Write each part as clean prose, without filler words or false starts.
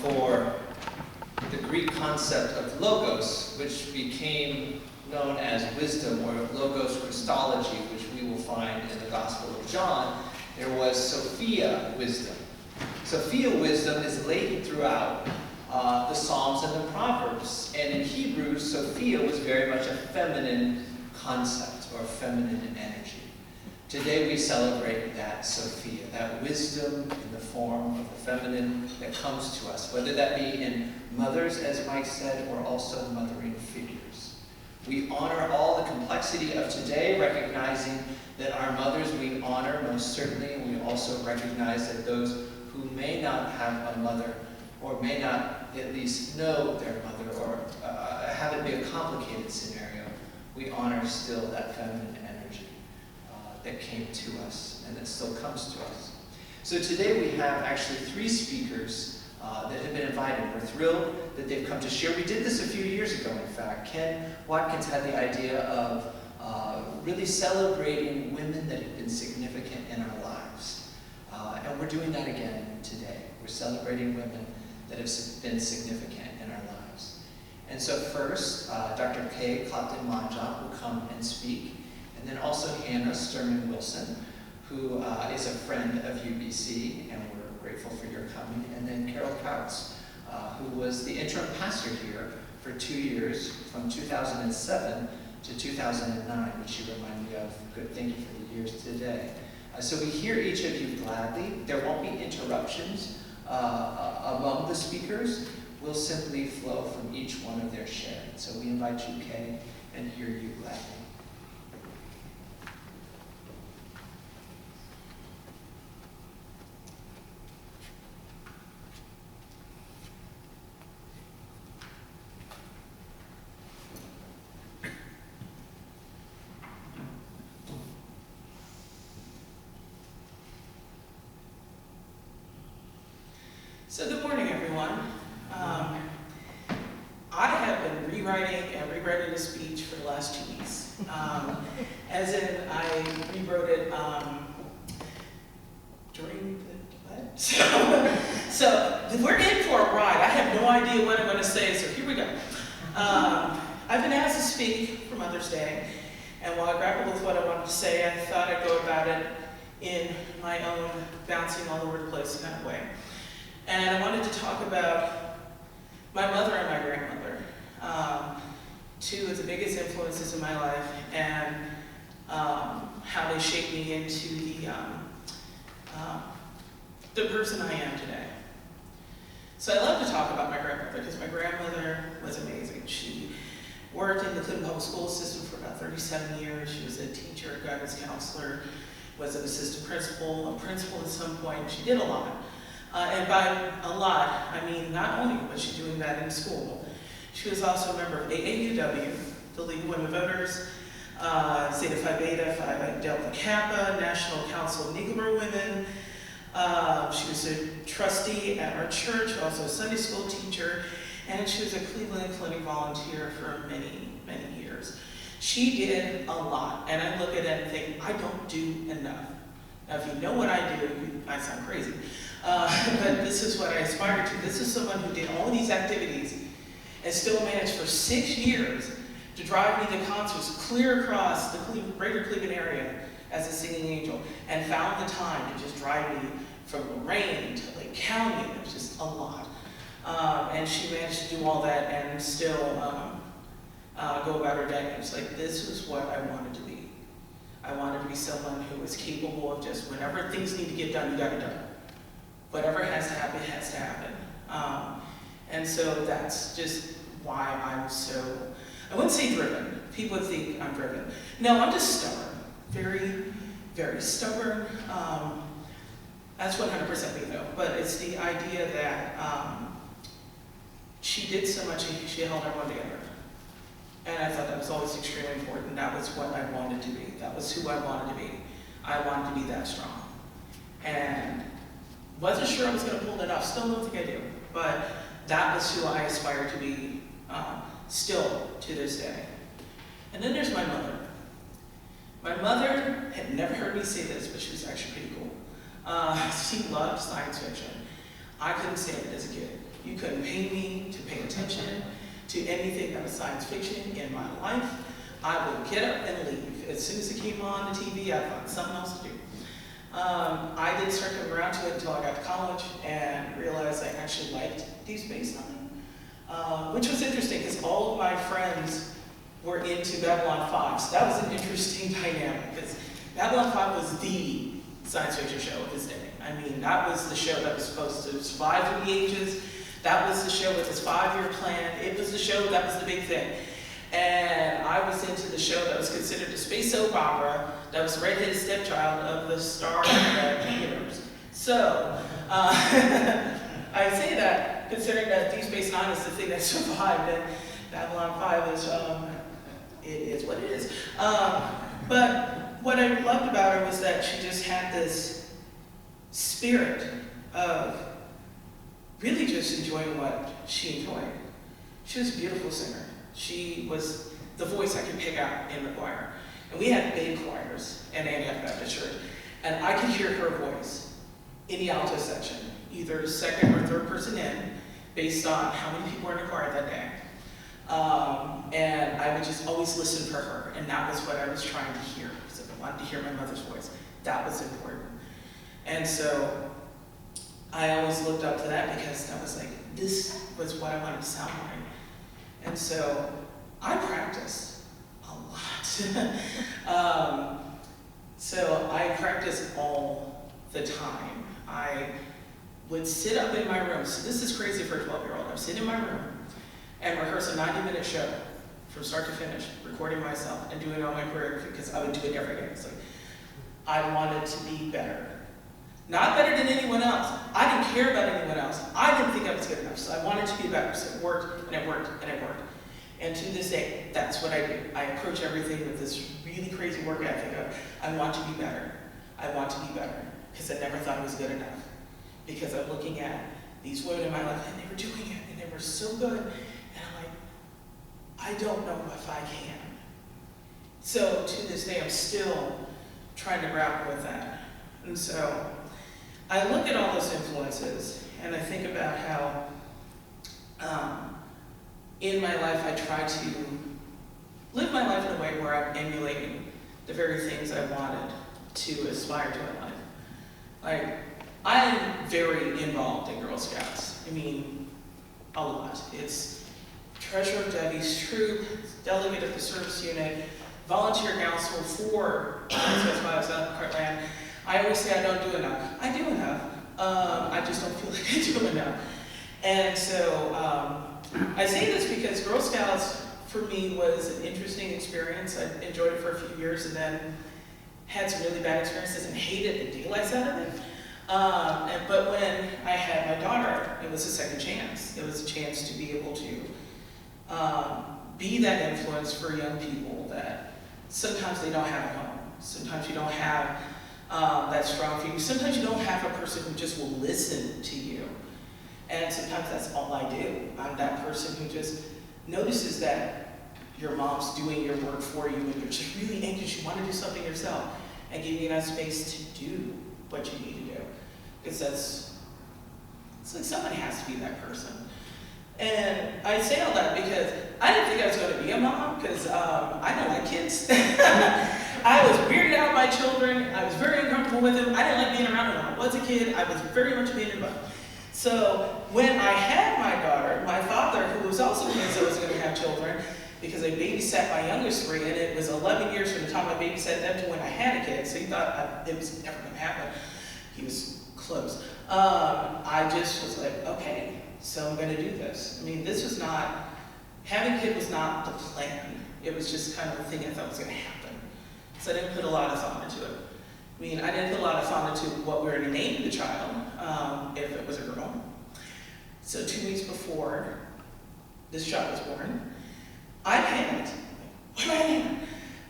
for the Greek concept of logos, which became known as wisdom, or logos Christology, which we will find in the Gospel of John, there was Sophia wisdom. Sophia wisdom is latent throughout the Psalms and the Proverbs. And in Hebrew, Sophia was very much a feminine concept, or feminine energy. Today we celebrate that Sophia, that wisdom in the form of the feminine that comes to us, whether that be in mothers, as Mike said, or also mothering figures. We honor all the complexity of today, recognizing that our mothers we honor most certainly, and we also recognize that those who may not have a mother, or may not at least know their mother, or have it be a complicated scenario, we honor still that feminine energy that came to us and that still comes to us. So today we have actually 3 speakers that have been invited. We're thrilled that they've come to share. We did this a few years ago, in fact. Ken Watkins had the idea of really celebrating women that have been significant in our lives. And we're doing that again today. We're celebrating women that have been significant in our lives. And so first, Dr. Kay Clopton-Monjok will come and speak. And then also Hannah Sturman-Wilson, who is a friend of UBC, and we're grateful for your coming. And then Carol Couts, who was the interim pastor here for 2 years, from 2007 to 2009, which you remind me of. Good, thank you for the years today. So we hear each of you gladly. There won't be interruptions among the speakers. We'll simply flow from each one of their sharing. So we invite you, Kay, and hear you gladly. So good morning, everyone. I have been rewriting and rewriting the speech for the last 2 weeks. As in, I rewrote it during the what? So we're in for a ride. I have no idea what I'm going to say, so here we go. I've been asked to speak for Mother's Day, and while I grappled with what I wanted to say, I thought I'd go about it in my own bouncing all over the place kind of way. And I wanted to talk about my mother and my grandmother, 2 of the biggest influences in my life, and how they shaped me into the person I am today. So I love to talk about my grandmother because my grandmother was amazing. She worked in the Cleveland Public School system for about 37 years. She was a teacher, a guidance counselor, was an assistant principal, a principal at some point. She did a lot. And by a lot, I mean not only was she doing that in school, she was also a member of AAUW, the League of Women Voters, Zeta Phi Beta, Phi Delta Kappa, National Council of Negro Women. She was a trustee at our church, also a Sunday school teacher, and she was a Cleveland Clinic volunteer for many, many years. She did a lot, and I look at it and think, I don't do enough. Now, if you know what I do, I sound crazy. But this is what I aspire to. This is someone who did all these activities and still managed for 6 years to drive me to concerts clear across the greater Cleveland area as a singing angel, and found the time to just drive me from Lorraine to Lake County. It was just a lot. And she managed to do all that and still go about her day. It's like, this was what I wanted to be. I wanted to be someone who was capable of just, whenever things need to get done, you got it done. Whatever has to happen, has to happen. And so that's just why I'm so, I wouldn't say driven. People would think I'm driven. No, I'm just stubborn. Very, very stubborn. That's 100% me though. But it's the idea that she did so much and she held everyone together. And I thought that was always extremely important. That was what I wanted to be. That was who I wanted to be. I wanted to be that strong. And wasn't sure I was going to pull it off. Still don't think I do. But that was who I aspire to be still to this day. And then there's my mother. My mother had never heard me say this, but she was actually pretty cool. She loved science fiction. I couldn't stand it as a kid. You couldn't pay me to pay attention to anything that was science fiction in my life. I would get up and leave. As soon as it came on the TV, I'd find something else to do. I didn't start coming around to it until I got to college and realized I actually liked Deep Space Nine, which was interesting because all of my friends were into Babylon 5. So that was an interesting dynamic because Babylon 5 was the science fiction show of its day. I mean, that was the show that was supposed to survive through the ages. That was the show with its 5-year plan. It was the show that was the big thing. And I was into the show that was considered a space soap opera that was the redheaded stepchild of the Star Trek universe. So, I say that considering that Deep Space Nine is the thing that survived and Babylon 5 is, it is what it is. But what I loved about her was that she just had this spirit of really just enjoying what she enjoyed. She was a beautiful singer. She was the voice I could pick out in the choir. And we had big choirs at Antioch Baptist Church. And I could hear her voice in the alto section, either second or third person in, based on how many people were in the choir that day. And I would just always listen for her. And that was what I was trying to hear. So I wanted to hear my mother's voice. That was important. And so I always looked up to that because that was like, this was what I wanted to sound like. And so I practiced a lot. So I practiced all the time. I would sit up in my room. So this is crazy for a 12-year-old. I would sit in my room and rehearse a 90-minute show from start to finish, recording myself and doing all my choreography because I would do it every day. It's like, I wanted to be better. Not better than anyone else. I didn't care about anyone else. I didn't think I was good enough, so I wanted to be better. So it worked, and it worked, and it worked. And to this day, that's what I do. I approach everything with this really crazy work ethic of, I want to be better. I want to be better. Because I never thought it was good enough. Because I'm looking at these women in my life, and they were doing it, and they were so good. And I'm like, I don't know if I can. So to this day, I'm still trying to grapple with that. And so I look at all those influences, and I think about how in my life I try to live my life in a way where I'm emulating the very things I wanted to aspire to in life. Like, I'm very involved in Girl Scouts. I mean, a lot. It's treasurer of Debbie's troop, delegate of the service unit, volunteer council for Girl Scouts of Heartland. I always say I don't do enough. I do enough. I just don't feel like I do enough. And so I say this because Girl Scouts for me was an interesting experience. I enjoyed it for a few years and then had some really bad experiences and hated the daylights out of it. But when I had my daughter, it was a second chance. It was a chance to be able to be that influence for young people that sometimes they don't have at home. Sometimes you don't have that strong figure. Sometimes you don't have a person who just will listen to you. And sometimes that's all I do. I'm that person who just notices that your mom's doing your work for you and you're just really anxious, you want to do something yourself, and give you that space to do what you need to do. Because it's like somebody has to be that person. And I say all that because I didn't think I was going to be a mom because I don't like kids. I was weirded out by children. I was very uncomfortable with them. I didn't like being around them when I was a kid. I was very much being involved. So when I had my daughter, my father, who was also convinced I was going to have children, because I babysat my youngest three, and it was 11 years from the time I babysat them to when I had a kid, so he thought it was never going to happen. He was close. I just was like, okay, so I'm going to do this. I mean, this was not, having a kid was not the plan. It was just kind of a thing I thought was going to happen. So I didn't put a lot of thought into it. I mean, I didn't put a lot of thought into what we were going to name the child, if it was a girl. So 2 weeks before this child was born, I panicked. What do I name?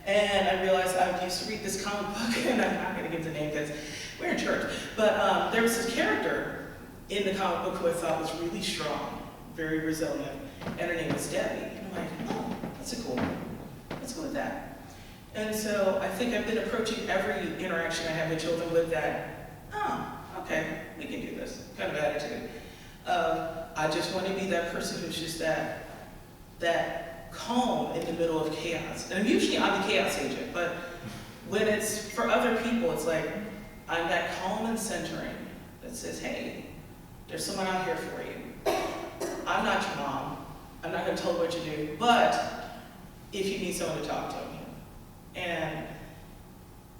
And I realized I used to read this comic book, and I'm not going to give the name because we're in church. But there was this character in the comic book who I thought was really strong, very resilient, and her name was Debbie. And I'm like, oh, that's a cool one. Let's go with that. And so I think I've been approaching every interaction I have with children with that, oh, okay, we can do this kind of attitude. I just want to be that person who's just that calm in the middle of chaos. And usually I'm the chaos agent, but when it's for other people, it's like I'm that calm and centering that says, hey, there's someone out here for you. I'm not your mom. I'm not going to tell you what to do, but if you need someone to talk to, I'm here. And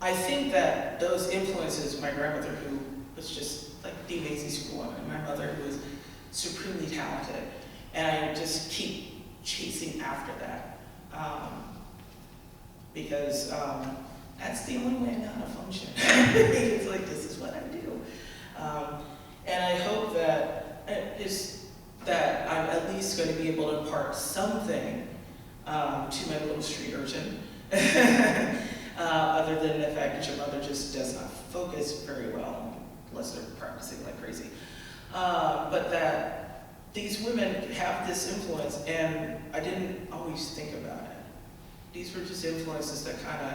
I think that those influences, my grandmother who was just like the amazing schoolwoman, and my mother who was supremely talented, and I just keep chasing after that because that's the only way I know how to function. It's like, this is what I do. And I hope that I'm at least going to be able to impart something to my little street urchin, other than the fact that your mother just does not focus very well, unless they're practicing like crazy. But that these women have this influence, and I didn't always think about it. These were just influences that kind of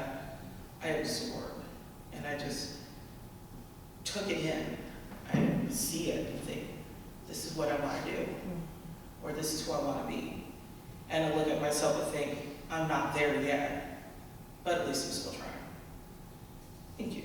I absorbed, and I just took it in. I see it and think, this is what I want to do, or this is who I want to be. And I look at myself and think, I'm not there yet, but at least I'm still trying. Thank you.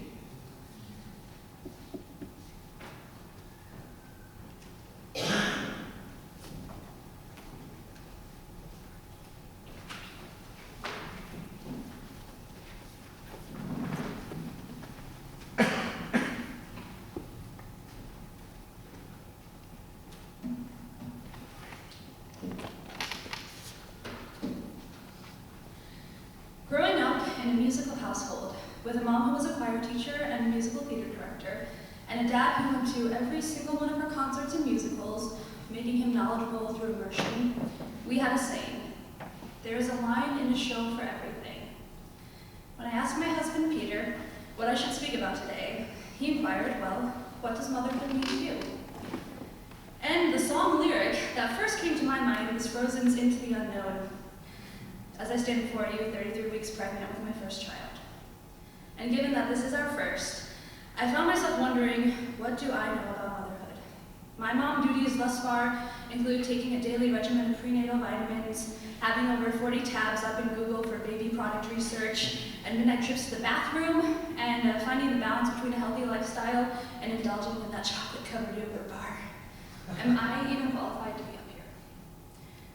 Growing up in a musical household, with a mom who was a choir teacher and a musical theater director, and a dad who went to every single one of her concerts and musicals, making him knowledgeable through immersion, we had a saying: there is a line in a show for everything. When I asked my husband Peter what I should speak about today, he inquired, well, what does motherhood mean to you? And the song lyric that first came to my mind was Frozen's Into the Unknown, as I stand before you, 33 weeks pregnant with my first child. And given that this is our first, I found myself wondering, what do I know about motherhood? My mom duties thus far include taking a daily regimen of prenatal vitamins, having over 40 tabs up in Google for baby product research, and midnight trips to the bathroom, and finding the balance between a healthy lifestyle and indulging in that chocolate-covered yogurt bar. Am I even qualified to be up here?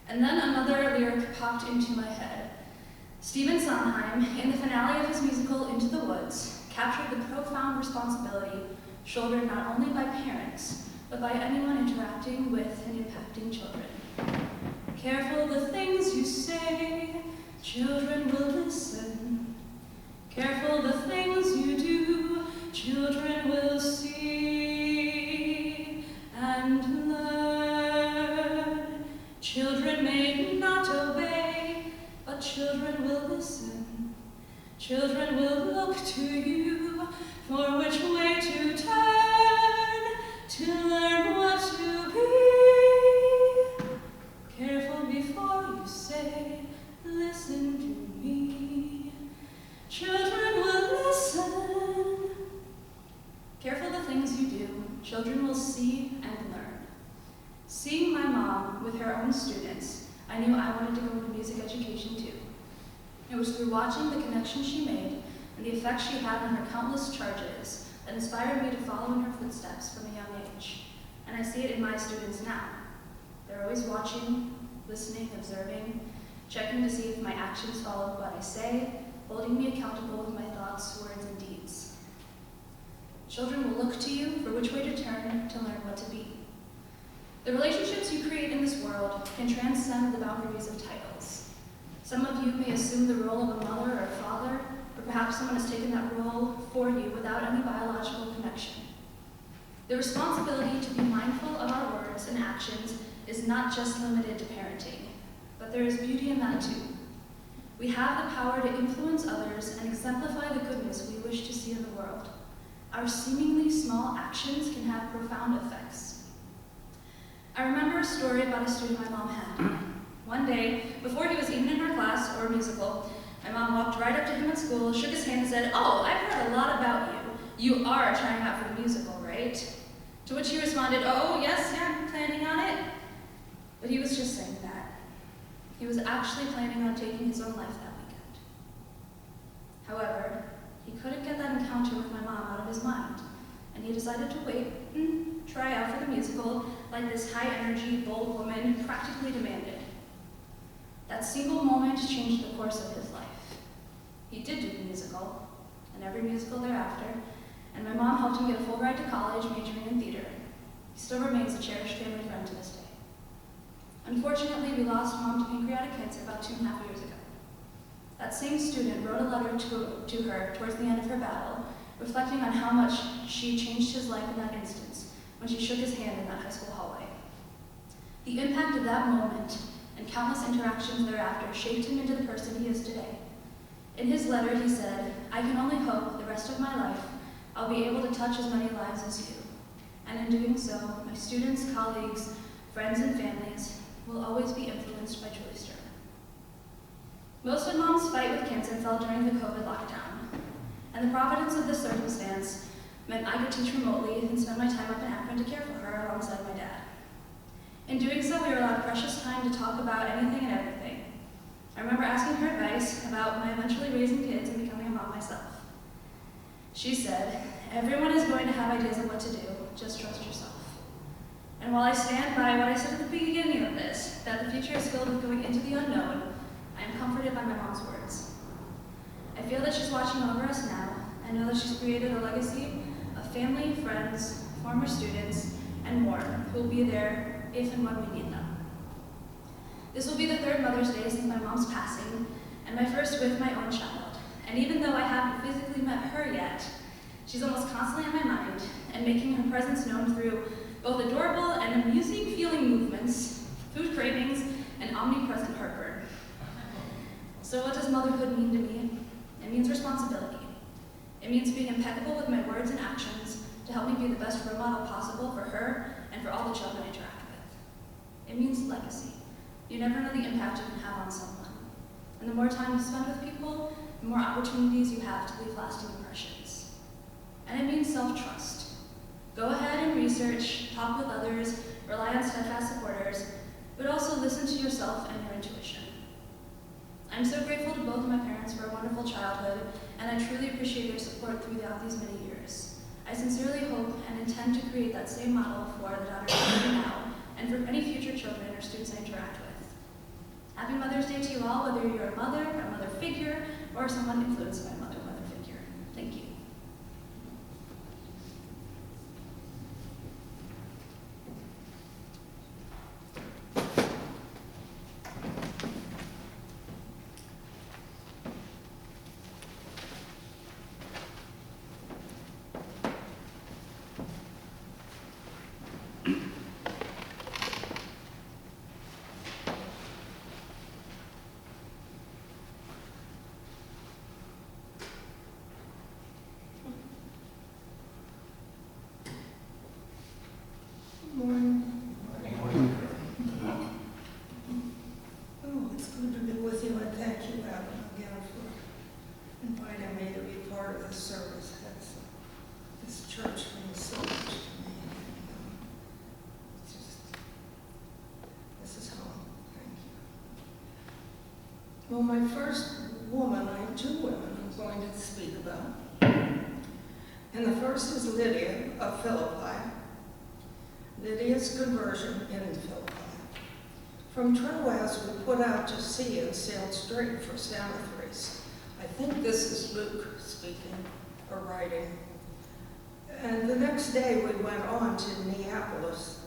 And then another lyric popped into my head. Stephen Sondheim, in the finale of his musical Into the Woods, captured the profound responsibility shouldered not only by parents, but by anyone interacting with and impacting children. Careful the things you say, children will listen. Careful the things you do, children will see and learn. Children may not obey, but children will listen. Children will look to you for which way to turn, to learn what to be. Careful before you say, listen to me. Children will listen. Careful the things you do, children will see and learn. Seeing my mom with her own students, I knew I wanted to go into music education too. It was through watching the connections she made and the effect she had on her countless charges that inspired me to follow in her footsteps from a young age. And I see it in my students now. They're always watching, listening, observing, checking to see if my actions follow what I say, holding me accountable with my thoughts, words, and deeds. Children will look to you for which way to turn to learn what to be. The relationships you create in this world can transcend the boundaries of titles. Some of you may assume the role of a mother or a father, or perhaps someone has taken that role for you without any biological connection. The responsibility to be mindful of our words and actions is not just limited to parenting, but there is beauty in that too. We have the power to influence others and exemplify the goodness we wish to see in the world. Our seemingly small actions can have profound effects. I remember a story about a student my mom had. One day, before he was even in her class or musical, my mom walked right up to him at school, shook his hand and said, "Oh, I've heard a lot about you. You are trying out for the musical, right?" To which he responded, "Oh, yes, yeah, I'm planning on it." He was actually planning on taking his own life that weekend. However, he couldn't get that encounter with my mom out of his mind, and he decided to wait and try out for the musical like this high-energy, bold woman practically demanded. That single moment changed the course of his life. He did do the musical, and every musical thereafter, and my mom helped him get a full ride to college, majoring in theater. He still remains a cherished family friend to this day. Unfortunately, we lost Mom to pancreatic cancer about 2.5 years ago. That same student wrote a letter to her towards the end of her battle, reflecting on how much she changed his life in that instance when she shook his hand in that high school hallway. The impact of that moment and countless interactions thereafter shaped him into the person he is today. In his letter, he said, "I can only hope the rest of my life I'll be able to touch as many lives as you. And in doing so, my students, colleagues, friends, and families will always be influenced by Julie Stern." Most of Mom's fight with cancer fell during the COVID lockdown, and the providence of this circumstance meant I could teach remotely and spend my time up in Akron to care for her alongside my dad. In doing so, we were allowed precious time to talk about anything and everything. I remember asking her advice about my eventually raising kids and becoming a mom myself. She said, "Everyone is going to have ideas of what to do, just trust yourself." And while I stand by what I said at the beginning of this, that the future is filled with going into the unknown, I am comforted by my mom's words. I feel that she's watching over us now, and know that she's created a legacy of family, friends, former students, and more who will be there if and when we need them. This will be the third Mother's Day since my mom's passing, and my first with my own child. And even though I haven't physically met her yet, she's almost constantly on my mind and making her presence known through both adorable and amusing feeling movements, food cravings, and omnipresent heartburn. So what does motherhood mean to me? It means responsibility. It means being impeccable with my words and actions to help me be the best role model possible for her and for all the children I interact with. It means legacy. You never know the impact you can have on someone. And the more time you spend with people, the more opportunities you have to leave lasting impressions. And it means self-trust. Go ahead and research, talk with others, rely on steadfast supporters, but also listen to yourself and your intuition. I'm so grateful to both of my parents for a wonderful childhood, and I truly appreciate their support throughout these many years. I sincerely hope and intend to create that same model for the daughters I have now, and for any future children or students I interact with. Happy Mother's Day to you all, whether you're a mother figure, or someone influenced by a mother figure. Thank you. Oh, it's good to be with you, and thank you, Adam, again for inviting me to be part of this service. This church means so much to me. This is home. Thank you. Well, my first woman, I have two women I'm going to speak about. And the first is Lydia of Philippi. Lydia's conversion in Philippi. From Troas, we put out to sea and sailed straight for Samothrace. I think this is Luke speaking or writing. And the next day we went on to Neapolis.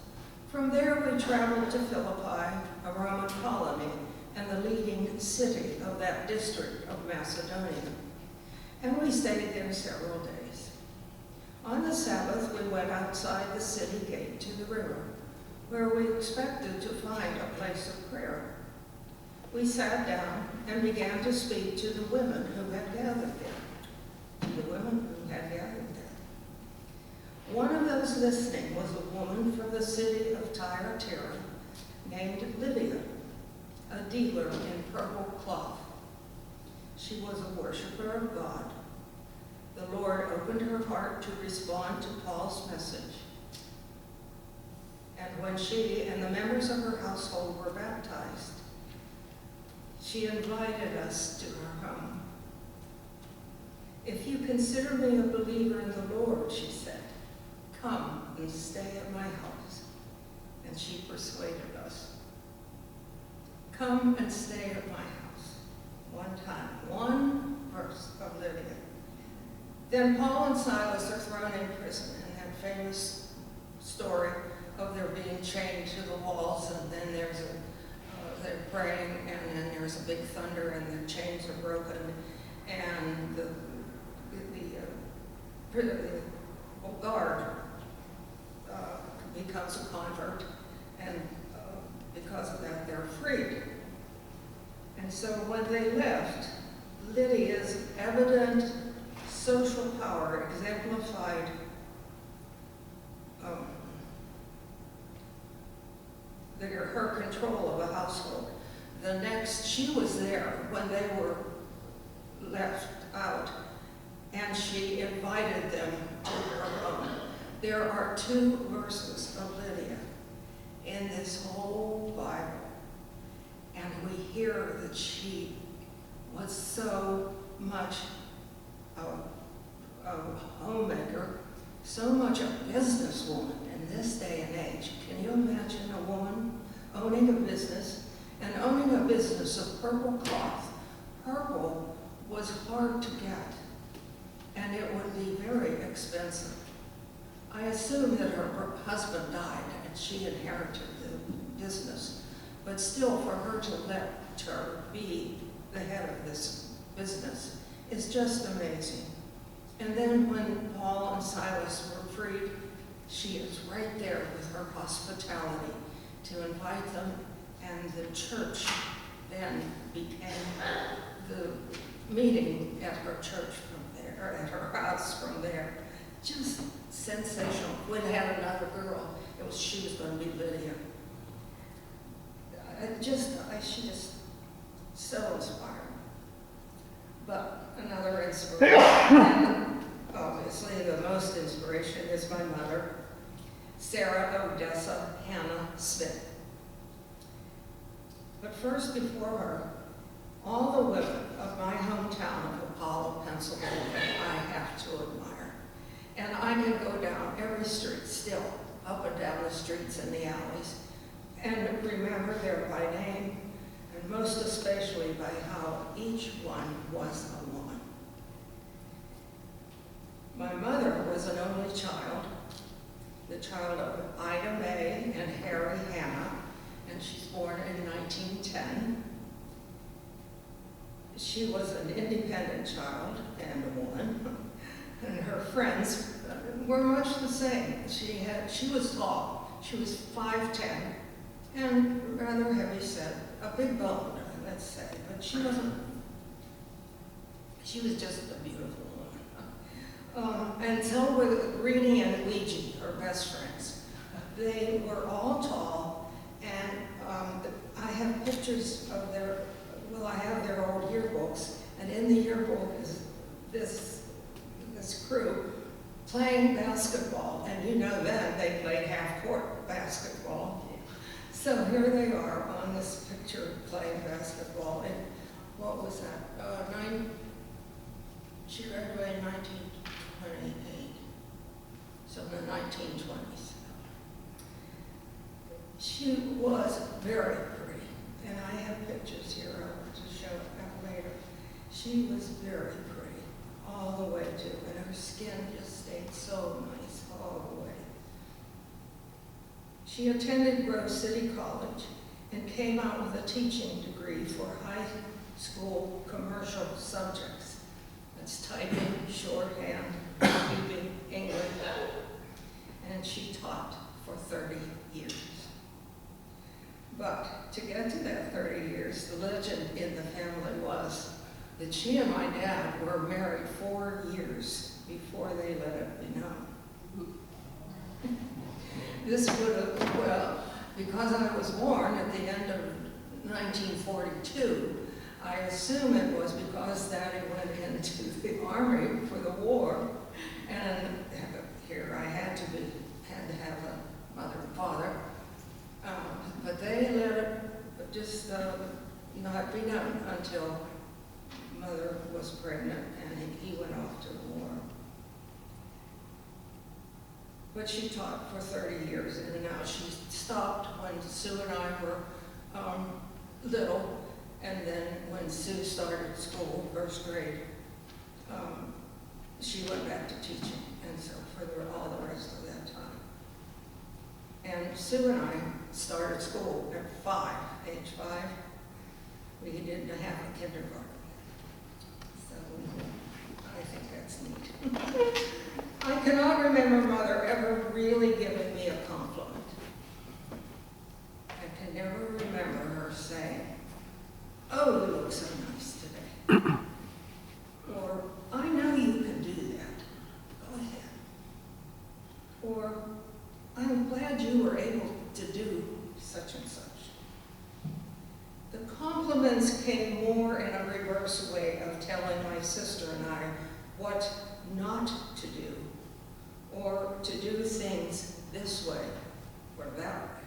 From there we traveled to Philippi, a Roman colony and the leading city of that district of Macedonia. And we stayed there several days. On the Sabbath, we went outside the city gate to the river, where we expected to find a place of prayer. We sat down and began to speak to the women who had gathered there. One of those listening was a woman from the city of Thyatira named Lydia, a dealer in purple cloth. She was a worshiper of God. The Lord opened her heart to respond to Paul's message. And when she and the members of her household were baptized, she invited us to her home. "If you consider me a believer in the Lord," she said, "come and stay at my house." And she persuaded us. Come and stay at my house. One time, one verse of Lydia. Then Paul and Silas are thrown in prison, and that famous story of their being chained to the walls, and then they're praying, and then there's a big thunder, and their chains are broken, and the guard becomes a convert, and because of that, they're freed. And so when they left, Lydia's evident social power exemplified her control of a household. She was there when they were left out, and she invited them to her home. There are 2 verses of Lydia in this whole Bible, and we hear that she was so much a homemaker, so much a businesswoman in this day and age. Can you imagine a woman owning a business, and owning a business of purple cloth? Purple was hard to get, and it would be very expensive. I assume that her husband died and she inherited the business, but still for her to let her be the head of this business is just amazing. And then when Paul and Silas were freed, she is right there with her hospitality to invite them, and the church then became the meeting at her church from there, or at her house from there. Just sensational. We had another girl. She was going to be Lydia. She just so inspiring. But another inspiration, and obviously the most inspiration, is my mother, Sarah Odessa Hannah Smith. But first, before her, all the women of my hometown of Apollo, Pennsylvania, I have to admire. And I can go down every street still, up and down the streets and the alleys, and remember them by name, and most especially by how each one was a woman. My mother was an only child, the child of Ida Mae and Harry Hanna, and she's born in 1910. She was an independent child and a woman, and her friends were much the same. She was tall. She was 5'10", and rather heavy set, a big bone, let's say, but she wasn't. She was just a beautiful woman. And so were Greenie and Ouija, her best friends. They were all tall, and I have pictures of I have their old yearbooks, and in the yearbook is this crew playing basketball, and you know then they played half-court basketball. So here they are on this picture playing basketball, and what was that? She graduated in 1928, so in the 1920s. She was very pretty, and I have pictures here to show that later. She was very pretty all the way to, and her skin just stayed so nice all the way. She attended Grove City College and came out with a teaching degree for high school commercial subjects. That's typing, shorthand, keeping English. And she taught for 30 years. But to get to that 30 years, the legend in the family was that she and my dad were married 4 years before they let it be known. This would have, well, because I was born at the end of 1942, I assume it was because Daddy went into the Army for the war, and here I had to have a mother and father. But they let it just, not be done until Mother was pregnant and he went off to the war. But she taught for 30 years, and now she stopped when Sue and I were little, and then when Sue started school, first grade, she went back to teaching, and so for all the rest of that time. And Sue and I started school at age 5. We didn't have a kindergarten. So I think that's neat. I cannot remember Mother ever really giving me a compliment. I can never remember her saying, "Oh, you look so nice today." Or, "I know you can do that. Go ahead." Or, "I'm glad you were able to do such and such." The compliments came more in a reverse way of telling my sister and I what not to do, or to do things this way or that way.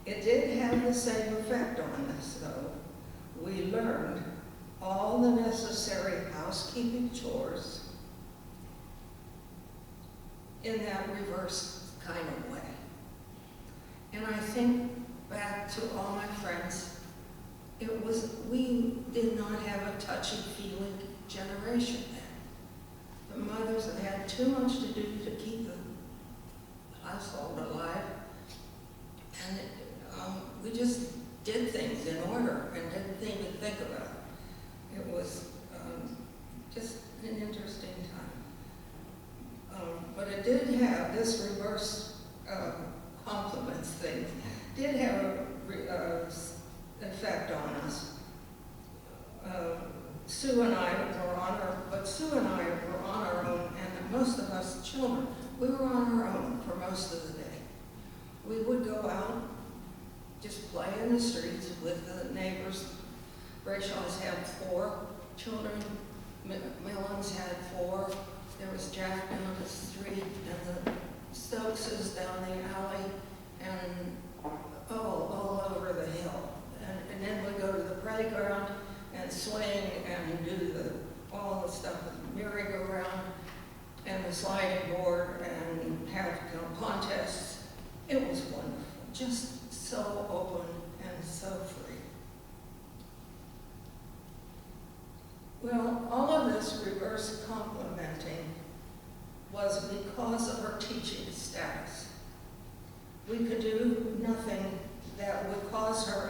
It did have the same effect on us, though. We learned all the necessary housekeeping chores in that reverse kind of way. And I think back to all my friends, we did not have a touchy-feely generation then. The mothers had had too much to do to keep the household alive, and we just did things in order and didn't even think about it. It was just an interesting time. But it did have this reverse compliments thing, did have a effect on us. Sue and I were on our own, and most of us children, we were on our own for most of the day. We would go out, just play in the streets with the neighbors. Brayshaw's had 4 children, Millens had 4, there was Jack down the street, and the Stokeses down the alley, and all over the hill. And then we'd go to the playground and swing and do all the stuff with the merry-go-round and the sliding board and have contests. It was wonderful, just so open and so free. Well, all of this reverse complimenting was because of her teaching status. We could do nothing that would cause her